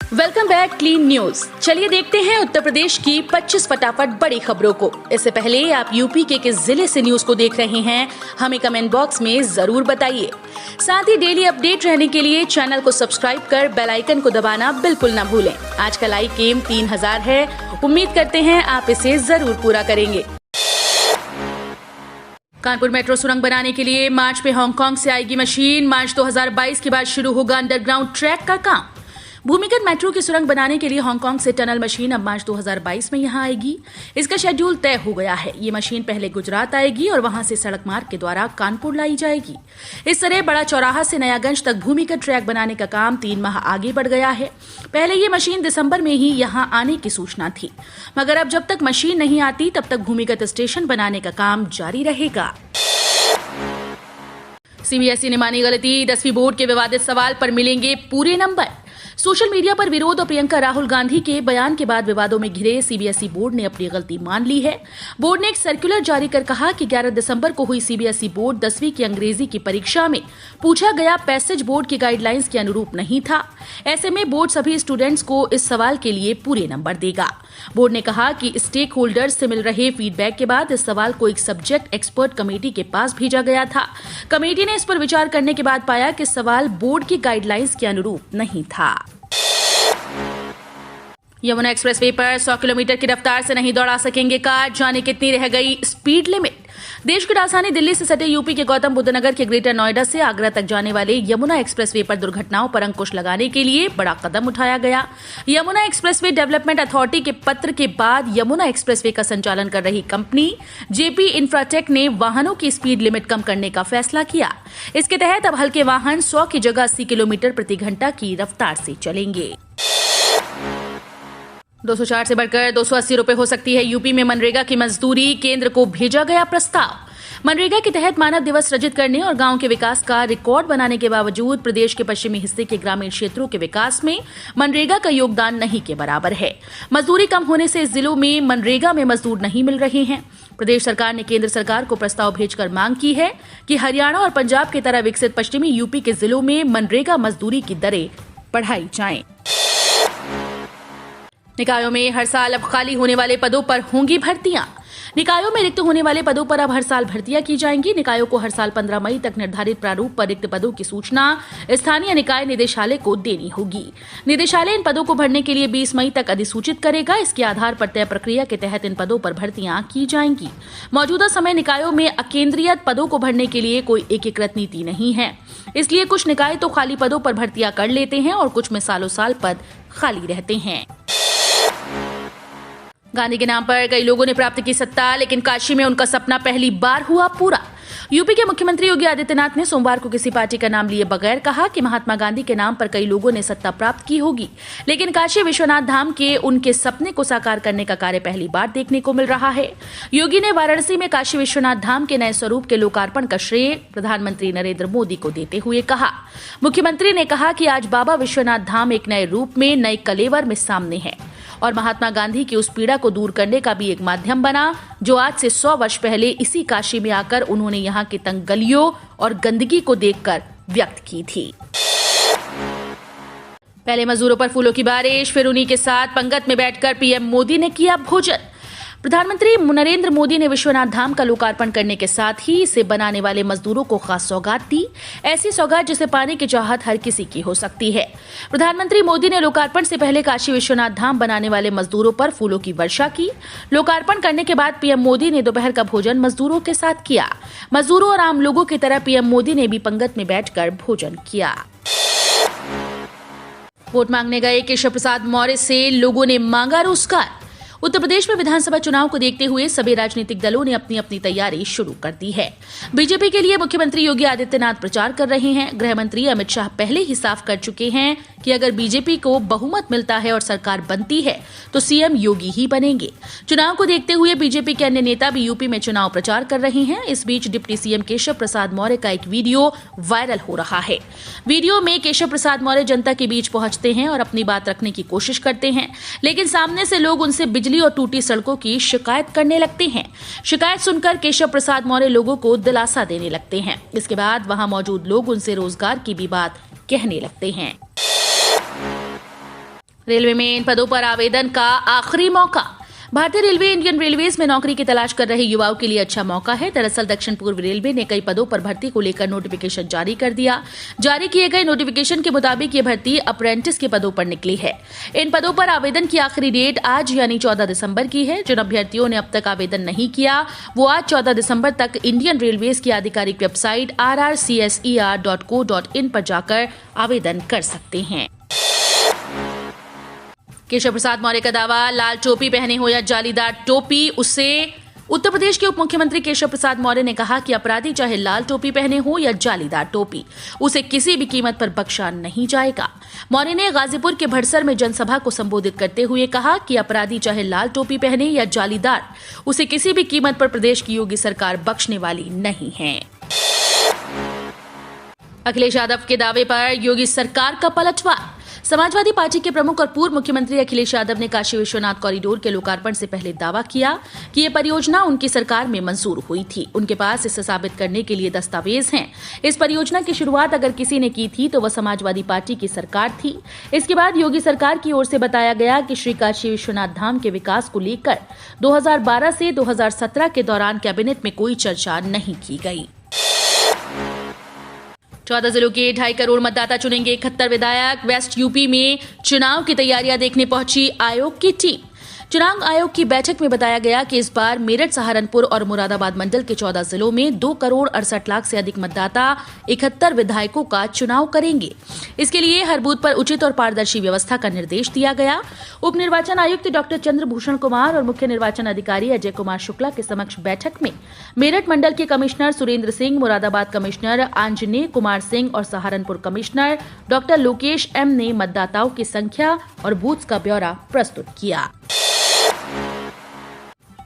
Welcome back clean news. चलिए देखते हैं उत्तर प्रदेश की 25 फटाफट बड़ी खबरों को। इससे पहले आप यूपी के किस जिले से न्यूज को देख रहे हैं हमें कमेंट बॉक्स में जरूर बताइए। साथ ही डेली अपडेट रहने के लिए चैनल को सब्सक्राइब कर बेल आइकन को दबाना बिल्कुल न भूलें। आज का लाइक एम 3000 है, उम्मीद करते हैं आप इसे जरूर पूरा करेंगे। कानपुर मेट्रो सुरंग बनाने के लिए मार्च में हांगकांग से आएगी मशीन। मार्च 2022 के बाद शुरू होगा अंडरग्राउंड ट्रैक का काम। भूमिगत मेट्रो की सुरंग बनाने के लिए हांगकांग से टनल मशीन अब मार्च 2022 में यहां आएगी। इसका शेड्यूल तय हो गया है। ये मशीन पहले गुजरात आएगी और वहां से सड़क मार्ग के द्वारा कानपुर लाई जाएगी। इस तरह बड़ा चौराहा से नयागंज तक भूमिगत ट्रैक बनाने का काम 3 माह आगे बढ़ गया है। पहले ये मशीन दिसंबर में ही यहां आने की सूचना थी, मगर अब जब तक मशीन नहीं आती तब तक भूमिगत स्टेशन बनाने का काम जारी रहेगा। सीबीएसई ने मानी गलती, 10वीं बोर्ड के विवादित सवाल पर मिलेंगे पूरे नंबर। सोशल मीडिया पर विरोध और प्रियंका राहुल गांधी के बयान के बाद विवादों में घिरे सीबीएसई बोर्ड ने अपनी गलती मान ली है। बोर्ड ने एक सर्कुलर जारी कर कहा कि 11 दिसंबर को हुई सीबीएसई बोर्ड 10वीं की अंग्रेजी की परीक्षा में पूछा गया पैसेज बोर्ड की गाइडलाइंस के अनुरूप नहीं था। ऐसे में बोर्ड सभी स्टूडेंट्स को इस सवाल के लिए पूरे नंबर देगा। बोर्ड ने कहा कि स्टेक होल्डर्स से मिल रहे फीडबैक के बाद इस सवाल को एक सब्जेक्ट एक्सपर्ट कमेटी के पास भेजा गया था। कमेटी ने इस पर विचार करने के बाद पाया कि सवाल बोर्ड की गाइडलाइंस के अनुरूप नहीं था। यमुना एक्सप्रेसवे पर 100 किलोमीटर की रफ्तार से नहीं दौड़ा सकेंगे कार, जाने कितनी रह गई स्पीड लिमिट। देश की राजधानी दिल्ली से सटे यूपी के गौतम बुद्ध नगर के ग्रेटर नोएडा से आगरा तक जाने वाले यमुना एक्सप्रेसवे पर दुर्घटनाओं पर अंकुश लगाने के लिए बड़ा कदम उठाया गया। यमुना एक्सप्रेसवे डेवलपमेंट अथॉरिटी के पत्र के बाद यमुना एक्सप्रेसवे का संचालन कर रही कंपनी जेपी इंफ्राटेक ने वाहनों की स्पीड लिमिट कम करने का फैसला किया। इसके तहत अब हल्के वाहन 100 की जगह 80 किलोमीटर प्रति घंटा की रफ्तार से चलेंगे। 204 से बढ़कर 280 रुपए हो सकती है यूपी में मनरेगा की मजदूरी, केंद्र को भेजा गया प्रस्ताव। मनरेगा के तहत मानव दिवस सृजित करने और गांव के विकास का रिकॉर्ड बनाने के बावजूद प्रदेश के पश्चिमी हिस्से के ग्रामीण क्षेत्रों के विकास में मनरेगा का योगदान नहीं के बराबर है। मजदूरी कम होने से इस जिलों में मनरेगा में मजदूर नहीं मिल रहे हैं। प्रदेश सरकार ने केंद्र सरकार को प्रस्ताव भेजकर मांग की है कि हरियाणा और पंजाब की तरह विकसित पश्चिमी यूपी के जिलों में मनरेगा मजदूरी की दरें बढ़ाई जाएं। निकायों में हर साल अब खाली होने वाले पदों पर होंगी भर्तियां। निकायों में रिक्त होने वाले पदों पर अब हर साल भर्तियां की जाएंगी। निकायों को हर साल 15 मई तक निर्धारित प्रारूप पर रिक्त पदों की सूचना स्थानीय निकाय निदेशालय को देनी होगी। निदेशालय इन पदों को भरने के लिए 20 मई तक अधिसूचित करेगा। इसके आधार पर तय प्रक्रिया के तहत इन पदों पर भर्तियां की जाएंगी। मौजूदा समय निकायों में अकेंद्रीयत पदों को भरने के लिए कोई एकीकृत नीति नहीं है, इसलिए कुछ निकाय तो खाली पदों पर भर्तियां कर लेते हैं और कुछ में सालों साल पद खाली रहते हैं। गांधी के नाम पर कई लोगों ने प्राप्त की सत्ता, लेकिन काशी में उनका सपना पहली बार हुआ पूरा। यूपी के मुख्यमंत्री योगी आदित्यनाथ ने सोमवार को किसी पार्टी का नाम लिए बगैर कहा कि महात्मा गांधी के नाम पर कई लोगों ने सत्ता प्राप्त की होगी, लेकिन काशी विश्वनाथ धाम के उनके सपने को साकार करने का कार्य पहली बार देखने को मिल रहा है। योगी ने वाराणसी में काशी विश्वनाथ धाम के नए स्वरूप के लोकार्पण का श्रेय प्रधानमंत्री नरेंद्र मोदी को देते हुए कहा। मुख्यमंत्री ने कहा कि आज बाबा विश्वनाथ धाम एक नए रूप में, नए कलेवर में सामने है और महात्मा गांधी की उस पीड़ा को दूर करने का भी एक माध्यम बना जो आज से 100 वर्ष पहले इसी काशी में आकर उन्होंने यहाँ की तंग गलियों और गंदगी को देखकर व्यक्त की थी। पहले मजदूरों पर फूलों की बारिश, फिर उन्हीं के साथ पंगत में बैठकर पीएम मोदी ने किया भोजन। प्रधानमंत्री नरेंद्र मोदी ने विश्वनाथ धाम का लोकार्पण करने के साथ ही इसे बनाने वाले मजदूरों को खास सौगात दी। ऐसी सौगात जिसे पाने की चाहत हर किसी की हो सकती है। प्रधानमंत्री मोदी ने लोकार्पण से पहले काशी विश्वनाथ धाम बनाने वाले मजदूरों पर फूलों की वर्षा की। लोकार्पण करने के बाद पीएम मोदी ने दोपहर का भोजन मजदूरों के साथ किया। मजदूरों और आम लोगों की तरह पीएम मोदी ने भी पंगत में बैठकर भोजन किया। वोट मांगने गए केशव प्रसाद मौर्य से लोगों ने मांगा रोजगार। उत्तर प्रदेश में विधानसभा चुनाव को देखते हुए सभी राजनीतिक दलों ने अपनी अपनी तैयारी शुरू कर दी है। बीजेपी के लिए मुख्यमंत्री योगी आदित्यनाथ प्रचार कर रहे हैं। गृह मंत्री अमित शाह पहले ही साफ कर चुके हैं कि अगर बीजेपी को बहुमत मिलता है और सरकार बनती है तो सीएम योगी ही बनेंगे। चुनाव को देखते हुए बीजेपी के अन्य नेता भी यूपी में चुनाव प्रचार कर रहे हैं। इस बीच डिप्टी सीएम केशव प्रसाद मौर्य का एक वीडियो वायरल हो रहा है। वीडियो में केशव प्रसाद मौर्य जनता के बीच पहुंचते हैं और अपनी बात रखने की कोशिश करते हैं, लेकिन सामने से लोग उनसे बिजली और टूटी सड़कों की शिकायत करने लगते हैं। शिकायत सुनकर केशव प्रसाद मौर्य लोगों को दिलासा देने लगते हैं। इसके बाद वहां मौजूद लोग उनसे रोजगार की भी बात कहने लगते हैं। रेलवे में इन पदों पर आवेदन का आखिरी मौका। भारतीय रेलवे इंडियन रेलवेज में नौकरी की तलाश कर रहे युवाओं के लिए अच्छा मौका है। दरअसल दक्षिण पूर्व रेलवे ने कई पदों पर भर्ती को लेकर नोटिफिकेशन जारी कर दिया। जारी किए गए नोटिफिकेशन के मुताबिक ये भर्ती अप्रेंटिस के पदों पर निकली है। इन पदों पर आवेदन की आखिरी डेट आज यानी 14 दिसंबर की है। जिन अभ्यर्थियों ने अब तक आवेदन नहीं किया वो आज 14 दिसंबर तक इंडियन रेलवेज की आधिकारिक वेबसाइट rrcser.co.in पर जाकर आवेदन कर सकते हैं। केशव प्रसाद मौर्य का दावा, लाल टोपी पहने हो या जालीदार टोपी, उससे उत्तर प्रदेश के उप मुख्यमंत्री केशव प्रसाद मौर्य ने कहा कि अपराधी चाहे लाल टोपी पहने हो या जालीदार टोपी, उसे किसी भी कीमत पर बख्शा नहीं जाएगा। मौर्य ने गाजीपुर के भड़सर में जनसभा को संबोधित करते हुए कहा कि अपराधी चाहे लाल टोपी पहने या जालीदार, उसे किसी भी कीमत पर प्रदेश की योगी सरकार बख्शने वाली नहीं है। अखिलेश यादव के दावे पर योगी सरकार का पलटवार। समाजवादी पार्टी के प्रमुख और पूर्व मुख्यमंत्री अखिलेश यादव ने काशी विश्वनाथ कॉरिडोर के लोकार्पण से पहले दावा किया कि ये परियोजना उनकी सरकार में मंजूर हुई थी। उनके पास इसे साबित करने के लिए दस्तावेज हैं। इस परियोजना की शुरुआत अगर किसी ने की थी तो वह समाजवादी पार्टी की सरकार थी। इसके बाद योगी सरकार की ओर से बताया गया कि श्री काशी विश्वनाथ धाम के विकास को लेकर 2012 से 2017 के दौरान कैबिनेट में कोई चर्चा नहीं की गई। 14 जिलों के 2.5 करोड़ मतदाता चुनेंगे 71 विधायक। वेस्ट यूपी में चुनाव की तैयारियां देखने पहुंची आयोग की टीम। चुनाव आयोग की बैठक में बताया गया कि इस बार मेरठ, सहारनपुर और मुरादाबाद मंडल के 14 जिलों में 2 करोड़ 68 लाख से अधिक मतदाता 71 विधायकों का चुनाव करेंगे। इसके लिए हर बूथ पर उचित और पारदर्शी व्यवस्था का निर्देश दिया गया। उप निर्वाचन आयुक्त डॉक्टर चंद्रभूषण कुमार और मुख्य निर्वाचन अधिकारी अजय कुमार शुक्ला के समक्ष बैठक में मेरठ मंडल के कमिश्नर सुरेंद्र सिंह, मुरादाबाद कमिश्नर आंजनेय कुमार सिंह और Saharanpur commissioner doctor Lokesh M ने मतदाताओं की संख्या और बूथ का ब्यौरा प्रस्तुत किया।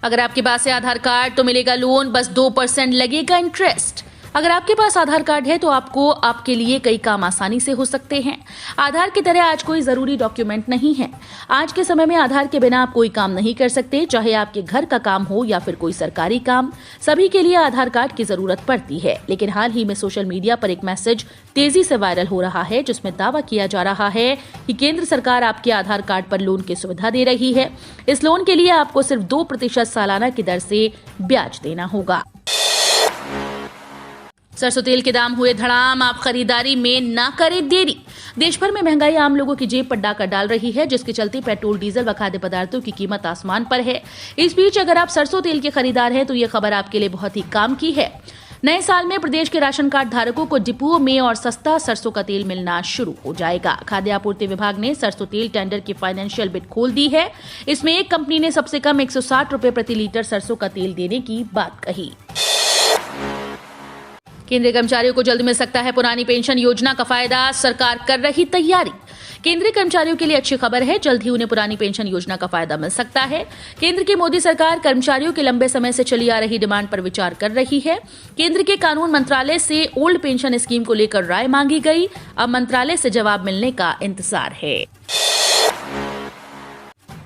अगर आपके पास है आधार कार्ड तो मिलेगा लोन, बस 2% लगेगा इंटरेस्ट। अगर आपके पास आधार कार्ड है तो आपके लिए कई काम आसानी से हो सकते हैं। आधार की तरह आज कोई जरूरी डॉक्यूमेंट नहीं है। आज के समय में आधार के बिना आप कोई काम नहीं कर सकते, चाहे आपके घर का काम हो या फिर कोई सरकारी काम। सभी के लिए आधार कार्ड की जरूरत पड़ती है। लेकिन हाल ही में सोशल मीडिया पर एक मैसेज तेजी से वायरल हो रहा है जिसमें दावा किया जा रहा है कि केंद्र सरकार आपके आधार कार्ड पर लोन की सुविधा दे रही है। इस लोन के लिए आपको सिर्फ 2% सालाना की दर से ब्याज देना होगा। सरसों तेल के दाम हुए धड़ाम, आप खरीदारी में ना करें देरी। देश भर में महंगाई आम लोगों की जेब पर डाका डाल रही है, जिसके चलते पेट्रोल, डीजल व खाद्य पदार्थों की कीमत आसमान पर है। इस बीच अगर आप सरसों तेल के खरीदार हैं तो ये खबर आपके लिए बहुत ही काम की है। नए साल में प्रदेश के राशन कार्ड धारकों को डिपुओं में और सस्ता सरसों का तेल मिलना शुरू हो जाएगा। खाद्य आपूर्ति विभाग ने सरसों तेल टेंडर की फाइनेंशियल बिड खोल दी है। इसमें एक कंपनी ने सबसे कम 160 रुपए प्रति लीटर सरसों का तेल देने की बात कही। केंद्रीय कर्मचारियों को जल्द मिल सकता है पुरानी पेंशन योजना का फायदा, सरकार कर रही तैयारी। केंद्रीय कर्मचारियों के लिए अच्छी खबर है, जल्द ही उन्हें पुरानी पेंशन योजना का फायदा मिल सकता है। केंद्र की मोदी सरकार कर्मचारियों के लंबे समय से चली आ रही डिमांड पर विचार कर रही है। केंद्र के कानून मंत्रालय से ओल्ड पेंशन स्कीम को लेकर राय मांगी गई। अब मंत्रालय से जवाब मिलने का इंतजार है।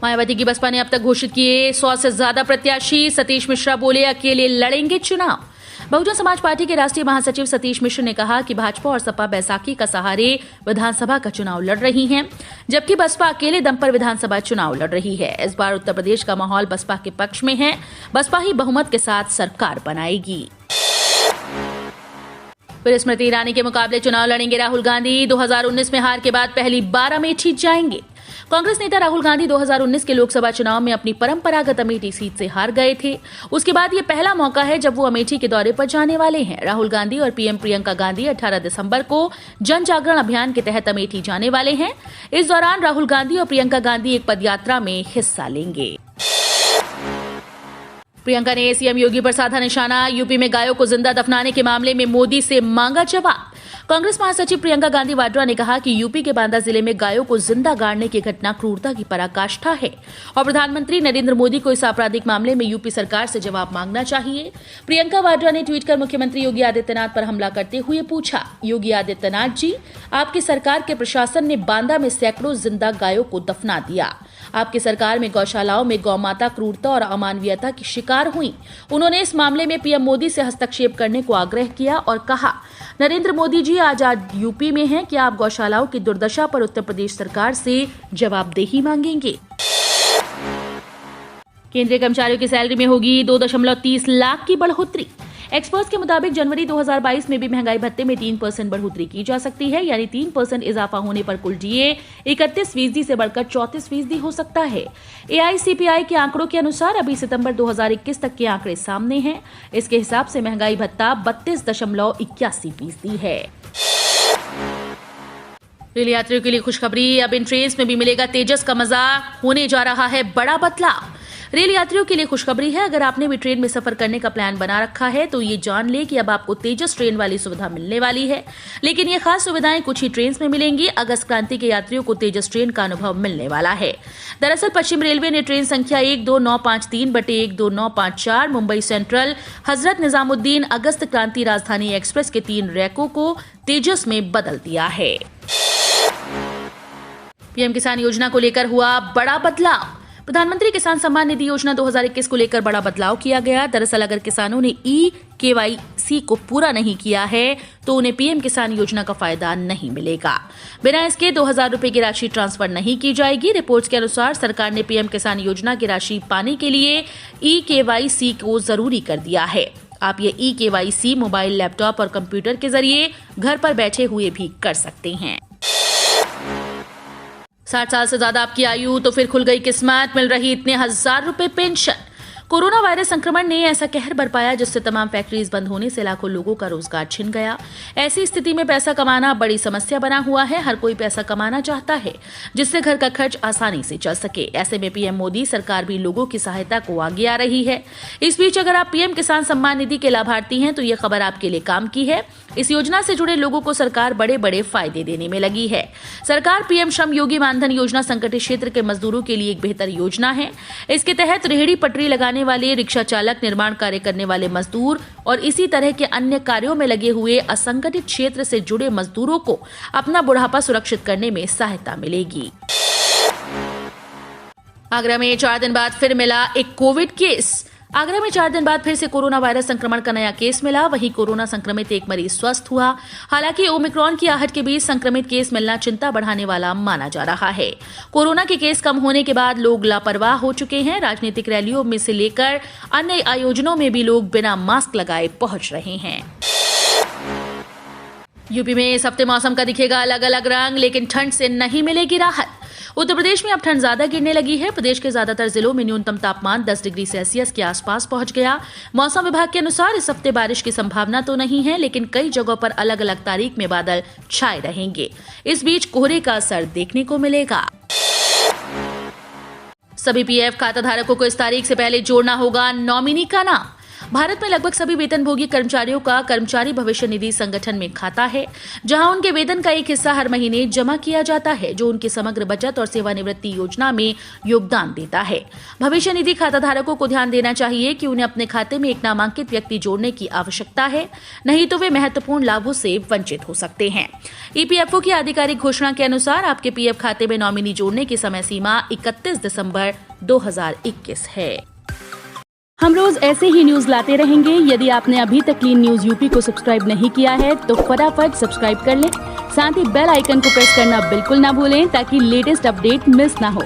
मायावती की बसपा ने अब तक घोषित किए 100 से ज्यादा प्रत्याशी। सतीश मिश्रा बोले अकेले लड़ेंगे चुनाव। बहुजन समाज पार्टी के राष्ट्रीय महासचिव सतीश मिश्र ने कहा कि भाजपा और सपा बैसाखी का सहारे विधानसभा का चुनाव लड़ रही हैं, जबकि बसपा अकेले दम पर विधानसभा चुनाव लड़ रही है। इस बार उत्तर प्रदेश का माहौल बसपा के पक्ष में है। बसपा ही बहुमत के साथ सरकार बनाएगी। फिर स्मृति ईरानी के मुकाबले चुनाव लड़ेंगे राहुल गांधी। 2019 में हार के बाद पहली बार अमेठी जाएंगे। कांग्रेस नेता राहुल गांधी 2019 के लोकसभा चुनाव में अपनी परंपरागत अमेठी सीट से हार गए थे। उसके बाद ये पहला मौका है जब वो अमेठी के दौरे पर जाने वाले हैं। राहुल गांधी और पीएम प्रियंका गांधी 18 दिसंबर को जन जागरण अभियान के तहत अमेठी जाने वाले हैं। इस दौरान राहुल गांधी और प्रियंका गांधी एक पदयात्रा में हिस्सा लेंगे। प्रियंका ने सीएम योगी पर साधा निशाना। यूपी में गायों को जिंदा दफनाने के मामले में मोदी से मांगा जवाब। कांग्रेस महासचिव प्रियंका गांधी वाड्रा ने कहा कि यूपी के बांदा जिले में गायों को जिंदा गाड़ने की घटना क्रूरता की पराकाष्ठा है और प्रधानमंत्री नरेंद्र मोदी को इस आपराधिक मामले में यूपी सरकार से जवाब मांगना चाहिए। प्रियंका वाड्रा ने ट्वीट कर मुख्यमंत्री योगी आदित्यनाथ पर हमला करते हुए पूछा, योगी आदित्यनाथ जी, आपकी सरकार के प्रशासन ने बांदा में सैकड़ों जिंदा गायों को दफना दिया। आपकी सरकार में गौशालाओं में गौमाता क्रूरता और अमानवीयता की शिकार हुई। उन्होंने इस मामले में पीएम मोदी से हस्तक्षेप करने को आग्रह किया और कहा, नरेंद्र मोदी जी आज यूपी में हैं, क्या आप गौशालाओं की दुर्दशा पर उत्तर प्रदेश सरकार से जवाबदेही मांगेंगे? केंद्रीय कर्मचारियों की सैलरी में होगी 2.30 लाख की बढ़ोतरी। एक्सपर्ट्स के मुताबिक जनवरी 2022 में भी महंगाई भत्ते में 3% बढ़ोतरी की जा सकती है, यानी 3% इजाफा होने पर कुल डीए 31% से बढ़कर 34% हो सकता है। एआईसीपीआई के आंकड़ों के अनुसार अभी सितंबर 2021 तक के आंकड़े सामने हैं। इसके हिसाब से महंगाई भत्ता 32.81% है। रेल यात्रियों के लिए खुशखबरी, अब इन ट्रेन में भी मिलेगा तेजस का मजा, होने जा रहा है बड़ा बदलाव। रेल यात्रियों के लिए खुशखबरी है। अगर आपने भी ट्रेन में सफर करने का प्लान बना रखा है तो ये जान ले कि अब आपको तेजस ट्रेन वाली सुविधा मिलने वाली है, लेकिन ये खास सुविधाएं कुछ ही ट्रेन में मिलेंगी। अगस्त क्रांति के यात्रियों को तेजस ट्रेन का अनुभव मिलने वाला है। दरअसल पश्चिम रेलवे ने ट्रेन संख्या 12953/12954 मुंबई सेंट्रल हजरत निजामुद्दीन अगस्त क्रांति राजधानी एक्सप्रेस के 3 रैकों को तेजस में बदल दिया है। पीएम किसान योजना को लेकर हुआ बड़ा बदलाव। प्रधानमंत्री किसान सम्मान निधि योजना 2021 को लेकर बड़ा बदलाव किया गया। दरअसल अगर किसानों ने KYC को पूरा नहीं किया है तो उन्हें पीएम किसान योजना का फायदा नहीं मिलेगा। बिना इसके 2000 रुपए की राशि ट्रांसफर नहीं की जाएगी। रिपोर्ट्स के अनुसार सरकार ने पीएम किसान योजना की राशि पाने के लिए KYC को जरूरी कर दिया है। आप ये KYC मोबाइल, लैपटॉप और कंप्यूटर के जरिए घर पर बैठे हुए भी कर सकते हैं। 60 साल से ज्यादा आपकी आयु तो फिर खुल गई किस्मत, मिल रही इतने 1000 रुपए पेंशन। कोरोना वायरस संक्रमण ने ऐसा कहर बरपाया जिससे तमाम फैक्ट्रीज बंद होने से लाखों लोगों का रोजगार छिन गया। ऐसी स्थिति में पैसा कमाना बड़ी समस्या बना हुआ है। हर कोई पैसा कमाना चाहता है जिससे घर का खर्च आसानी से चल सके। ऐसे में पीएम मोदी सरकार भी लोगों की सहायता को आगे आ रही है। इस बीच अगर आप पीएम किसान सम्मान निधि के लाभार्थी हैं तो ये खबर आपके लिए काम की है। इस योजना से जुड़े लोगों को सरकार बड़े बड़े फायदे देने में लगी है। सरकार पीएम श्रम योगी मानधन योजना संकटित क्षेत्र के मजदूरों के लिए एक बेहतर योजना है। इसके तहत रेहड़ी पटरी लगाने वाले, रिक्शा चालक, निर्माण कार्य करने वाले मजदूर और इसी तरह के अन्य कार्यों में लगे हुए असंगठित क्षेत्र से जुड़े मजदूरों को अपना बुढ़ापा सुरक्षित करने में सहायता मिलेगी। आगरा में 4 दिन बाद फिर मिला एक कोविड केस। आगरा में 4 दिन बाद फिर से कोरोना वायरस संक्रमण का नया केस मिला। वहीं कोरोना संक्रमित एक मरीज स्वस्थ हुआ। हालांकि ओमिक्रॉन की आहट के बीच संक्रमित केस मिलना चिंता बढ़ाने वाला माना जा रहा है। कोरोना के केस कम होने के बाद लोग लापरवाह हो चुके हैं। राजनीतिक रैलियों में से लेकर अन्य आयोजनों में भी लोग बिना मास्क लगाए पहुंच रहे हैं। यूपी में इस हफ्ते मौसम का दिखेगा अलग अलग रंग, लेकिन ठंड से नहीं मिलेगी राहत। उत्तर प्रदेश में अब ठंड ज्यादा गिरने लगी है। प्रदेश के ज्यादातर जिलों में न्यूनतम तापमान 10 डिग्री सेल्सियस के आसपास पहुंच गया। मौसम विभाग के अनुसार इस हफ्ते बारिश की संभावना तो नहीं है, लेकिन कई जगहों पर अलग अलग तारीख में बादल छाए रहेंगे। इस बीच कोहरे का असर देखने को मिलेगा। सभी पीएफ खाताधारकों को इस तारीख से पहले जोड़ना होगा नॉमिनी का नाम। भारत में लगभग सभी वेतनभोगी कर्मचारियों का कर्मचारी भविष्य निधि संगठन में खाता है, जहां उनके वेतन का एक हिस्सा हर महीने जमा किया जाता है, जो उनकी समग्र बचत और सेवानिवृत्ति योजना में योगदान देता है। भविष्य निधि खाताधारकों को ध्यान देना चाहिए कि उन्हें अपने खाते में एक नामांकित व्यक्ति जोड़ने की आवश्यकता है, नहीं तो वे महत्वपूर्ण लाभों से वंचित हो सकते हैं। ईपीएफओ की आधिकारिक घोषणा के अनुसार आपके पीएफ खाते में नॉमिनी जोड़ने की समय सीमा 31 दिसंबर 2021 है। हम रोज ऐसे ही न्यूज लाते रहेंगे। यदि आपने अभी तक क्लीन न्यूज यूपी को सब्सक्राइब नहीं किया है तो फटाफट सब्सक्राइब कर लें। साथ ही बेल आइकन को प्रेस करना बिल्कुल ना भूलें ताकि लेटेस्ट अपडेट मिस ना हो।